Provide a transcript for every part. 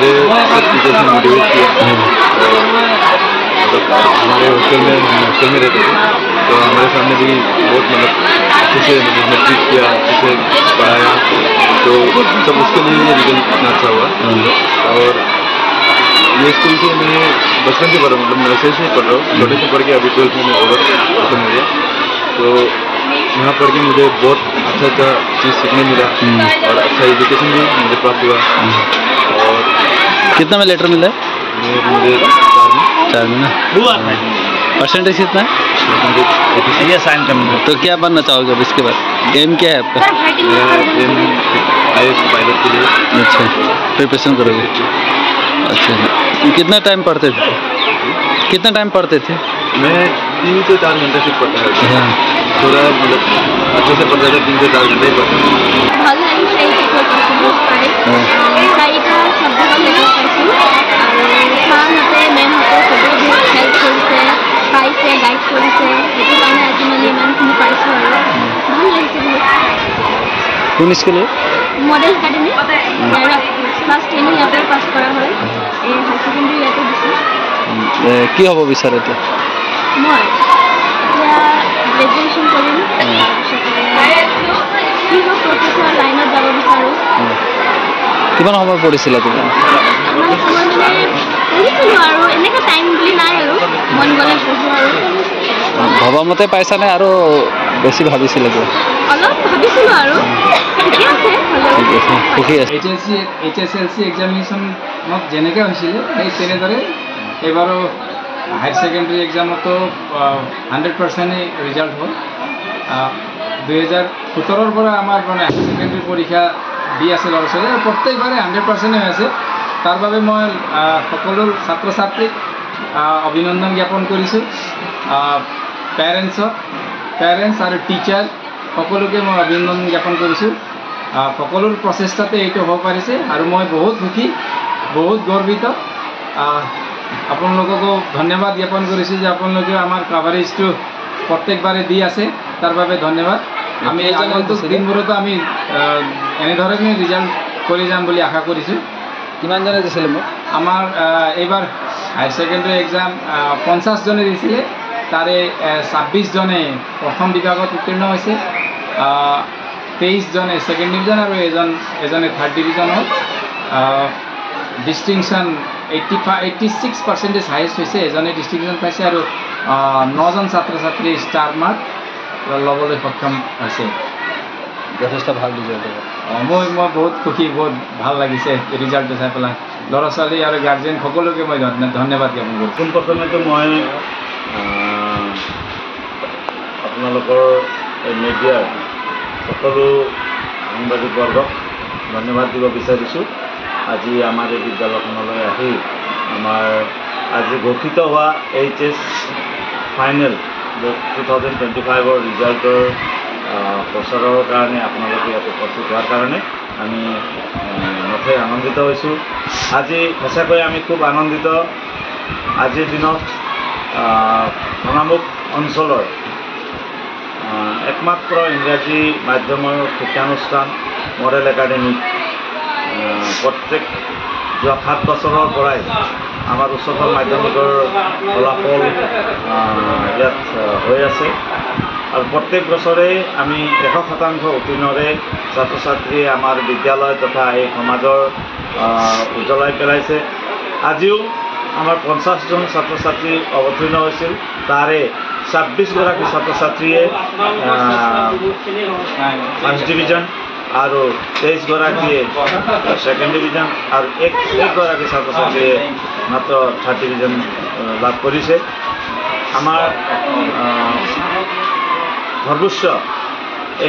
मुझे सब चीज़ों से मोटिवेट किया। हमारे हॉस्टल में रहते थे, तो हमारे सामने भी बहुत अच्छे से हमें ट्रीट किया, अच्छे से पढ़ाया, तो सब उसके लिए ये रिजल्ट इतना अच्छा हुआ। और ये स्कूल से मैं बचपन से पढ़ रहा हूँ, नर्सरी से पढ़ रहा हूँ, छोटे से पढ़ के अभी 12th में ओवर खत्म हो गया। तो यहाँ पढ़ के मुझे बहुत अच्छा चीज़ सीखने मिला और अच्छा एजुकेशन भी मुझे प्राप्त हुआ। और कितना में लेटर मिला है? मुझे 4 में ना। परसेंटेज कितना है? ये साइन करना। तो क्या बनना चाहोगे अब इसके बाद? एम क्या है आपका? मेरा एम IAS पायलट के लिए। अच्छा, प्रिपरेशन करोगे? अच्छा, कितना टाइम पढ़ते थे? कितना टाइम पढ़ते थे? मैं 3 से 4 घंटे से पढ़ता था। थोड़ा मतलब अच्छे से पढ़ता था, 3 से 4 घंटे ही पढ़ता था। ভালো লাগিছে এই যে পারফরমেন্স পাই চাৰিটা সাবজেক্টত লেটাৰ পাইছোঁ আৰু ছাৰহঁতে মেমহঁতে চবেই বহুত হেল্প কৰিছে, পাইছে, গাইড কৰিছে, সেইটো কাৰণে আজি মানে ইমানখিনি পাইছোঁ আৰু ভাল লাগিছে বহুত। কোন স্কুলে? মডেল একাডেমি ক্লাছ 10 ইয়াতে পাছ কৰা হয়, এই হাই ছেকেণ্ডেৰী ইয়াতে দিছোঁ। কি হ'ব বিচাৰে এতিয়া? মই এতিয়া গ্ৰেজুৱেশ্যন কৰিম, তাৰপিছতে কি হয় প্ৰফেচৰ লাইনত যাব বিচাৰোঁ। কিমান সময় পঢ়িছিলা তুমি? মই মানে পঢ়িছিলোঁ আৰু এনেকৈ টাইম বুলি নাই আৰু মন গ'লে পঢ়োঁ আৰু। ভবামতে পাইছানে আৰু বেছি ভাবিছিলা কিয়? অলপ ভাবিছিলোঁ আৰু ঠিকে আছে হ'লেও। ঠিকেই আছে। HSLC এক্সামিনেশ্যনত যেনেকৈ হৈছিলে সেই তেনেদৰে এইবাৰো হায়াৰ ছেকেণ্ডেৰী এক্সামতো 100%ই ৰিজাল্ট হ'ল। 2017ৰ পৰা আমাৰ মানে হায়াৰ ছেকেণ্ডেৰী পৰীক্ষা দি আছে ল'ৰা ছোৱালী, আৰু প্ৰত্যেকবাৰে 100%ই হৈ আছে। তাৰ বাবে মই সকলো ছাত্ৰ ছাত্ৰীক অভিনন্দন জ্ঞাপন কৰিছোঁ। পেৰেণ্টছ আৰু টিচাৰ সকলোকে মই অভিনন্দন জ্ঞাপন কৰিছোঁ। সকলোৰ প্ৰচেষ্টাতে এইটো হ'ব পাৰিছে আৰু মই বহুত সুখী, বহুত গৰ্বিত। আপোনালোককো ধন্যবাদ জ্ঞাপন কৰিছোঁ যে আপোনালোকে আমাৰ কাভাৰেজটো প্ৰত্যেকবাৰে দি আছে, তাৰ বাবে ধন্যবাদ। আমি আগন্তুক দিনবোৰতো আমি এনেধৰণে ৰিজাল্ট কৰি যাম বুলি আশা কৰিছোঁ। কিমানজনে দিছিলে মোক? আমাৰ এইবাৰ হায়াৰ ছেকেণ্ডেৰী এক্সাম 50 জনে দিছিলে, তাৰে 26 জনে প্ৰথম বিভাগত উত্তীৰ্ণ হৈছে, 23 জনে ছেকেণ্ড ডিভিজন আৰু এজনে থাৰ্ড ডিভিজন হ'ল। ডিষ্টিংশ্যন 86% হাইয়েষ্ট হৈছে, এজনে ডিষ্টিংশ্যন পাইছে আৰু 9জন ছাত্ৰ ছাত্ৰী ষ্টাৰ মাৰ্ক ল'বলৈ সক্ষম হৈছে। যথেষ্ট ভাল ৰিজাল্ট। মই বহুত সুখী, বহুত ভাল লাগিছে ৰিজাল্টটো চাই পেলাই। ল'ৰা ছোৱালী আৰু গাৰ্জেন সকলোকে মই ধন্যবাদ জ্ঞাপন কৰোঁ। পোনপ্ৰথমেতো মই আপোনালোকৰ মিডিয়াৰ সকলো সাংবাদিকবৰ্গক ধন্যবাদ দিব বিচাৰিছোঁ। আজি আমাৰ এই বিদ্যালয়খনলৈ আহি আমাৰ আজি ঘোষিত হোৱা HS ফাইনেল 2025ৰ ৰিজাল্টৰ প্ৰচাৰৰ কাৰণে আপোনালোকে ইয়াত উপস্থিত হোৱাৰ কাৰণে আমি নথৈ আনন্দিত হৈছোঁ। আজি সঁচাকৈ আমি খুব আনন্দিত। আজিৰ দিনত ধনামুখ অঞ্চলৰ একমাত্ৰ ইংৰাজী মাধ্যমৰ শিক্ষানুষ্ঠান মডেল একাডেমী প্ৰত্যেক যোৱা 7 বছৰৰ পৰাই আমাৰ উচ্চতৰ মাধ্যমিকৰ ফলাফল ইয়াত হৈ আছে আৰু প্ৰত্যেক বছৰে আমি 100% উত্তীৰ্ণৰে ছাত্ৰ ছাত্ৰীয়ে আমাৰ বিদ্যালয় তথা এই সমাজৰ উজ্বলাই পেলাইছে। আজিও আমাৰ 50জন ছাত্ৰ ছাত্ৰী অৱতীৰ্ণ হৈছিল, তাৰে 26গৰাকী ছাত্ৰ ছাত্ৰীয়ে ফাৰ্ষ্ট ডিভিজন আৰু 23গৰাকীয়ে ছেকেণ্ড ডিভিজন আৰু একগৰাকী ছাত্ৰ ছাত্ৰীয়ে মাত্ৰ থাৰ্ড ডিভিজন লাভ কৰিছে। আমাৰ সৰ্বোচ্চ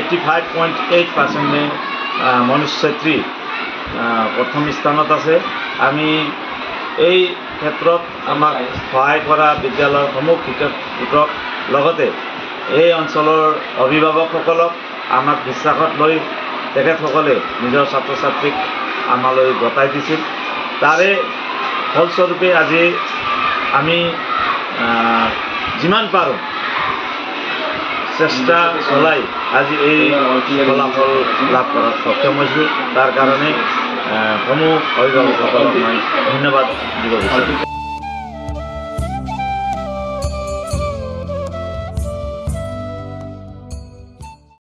85.8% মনীষ চেত্ৰী প্ৰথম স্থানত আছে। আমি এই ক্ষেত্ৰত আমাক সহায় কৰা বিদ্যালয়সমূহ শিক্ষক লগতে এই অঞ্চলৰ অভিভাৱকসকলক আমাক বিশ্বাসত লৈ তেখেতসকলে নিজৰ ছাত্ৰ ছাত্ৰীক আমালৈ গতাই দিছিল। তাৰে ফলস্বৰূপে আজি আমি যিমান পাৰোঁ চেষ্টা চলাই আজি এই ফলাফল লাভ কৰাত সক্ষম হৈছোঁ। তাৰ কাৰণে সমূহ অভিভাৱকসকলক মই ধন্যবাদ দিব বিচাৰোঁ।